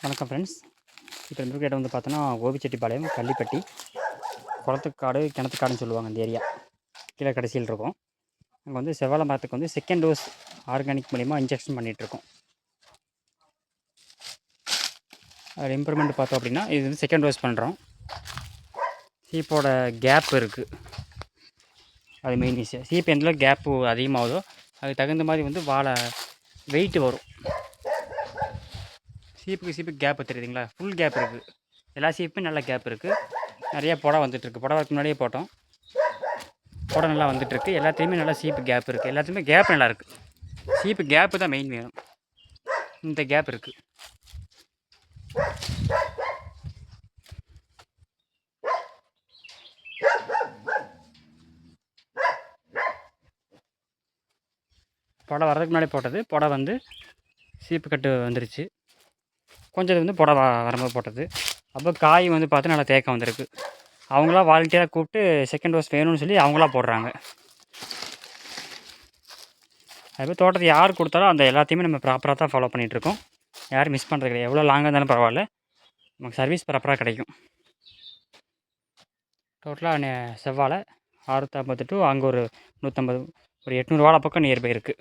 வணக்கம் ஃப்ரெண்ட்ஸ். இப்போ இந்த இடம் வந்து பார்த்தோன்னா கோபிச்செட்டிப்பாளையம், கள்ளிப்பட்டி, குளத்துக்காடு, கிணத்துக்காடுன்னு சொல்லுவாங்க. இந்த ஏரியா கீழே கடைசியில் இருக்கும். அங்கே வந்து செவ்வாழை மரத்துக்கு வந்து செகண்ட் டோஸ் ஆர்கானிக் மூலிமா இன்ஜெக்ஷன் பண்ணிகிட்ருக்கோம். அதில் இம்ப்ரூவ்மெண்ட் பார்த்தோம் அப்படின்னா, இது வந்து செகண்ட் டோஸ் பண்ணுறோம். சீப்போட கேப் இருக்குது, அது மெயின் விஷயம். சீப்பு எந்தளவுக்கு கேப்பு அதிகமாகுதோ அதுக்கு தகுந்த மாதிரி வந்து வாழை வெயிட்டு வரும். சீப்புக்கு கேப் தெரியுதுங்களா? ஃபுல் கேப் இருக்குது. எல்லா சீப்புமே நல்ல கேப் இருக்குது. நிறையா புடை வந்துட்டுருக்கு. புடை வரக்கு முன்னாடியே போட்டோம். புடை நல்லா வந்துட்டுருக்கு. எல்லாத்துலேயுமே நல்லா சீப்பு கேப் இருக்குது. எல்லாத்துலேயுமே கேப் நல்லா இருக்குது. சீப்பு கேப்பு தான் மெயின் வேணும். இந்த கேப் இருக்குது. புடை வர்றதுக்கு முன்னாடி போட்டது. புடை வந்து சீப்பு கட்டு வந்துருச்சு. கொஞ்சம் வந்து புடை வரும்போது போட்டது. அப்போ காய் வந்து பார்த்து நல்லா தேக்கம் வந்திருக்கு. அவங்களா வாலண்டியராக கூப்பிட்டு செகண்ட் டோஸ் வேணும்னு சொல்லி அவங்களா போடுறாங்க. அதுமாதிரி தோட்டத்தை யார் கொடுத்தாலும் அந்த எல்லாத்தையுமே நம்ம ப்ராப்பராக தான் ஃபாலோ பண்ணிகிட்ருக்கோம். யாரும் மிஸ் பண்ணுறது கிடையாது. எவ்வளோ லாங்காக இருந்தாலும் பரவாயில்ல, நமக்கு சர்வீஸ் ப்ராப்பராக கிடைக்கும். டோட்டலாக செவ்வாழை 658 டு அங்கே ஒரு 150, ஒரு 800 வாழை பக்கம் நியர்பை இருக்குது.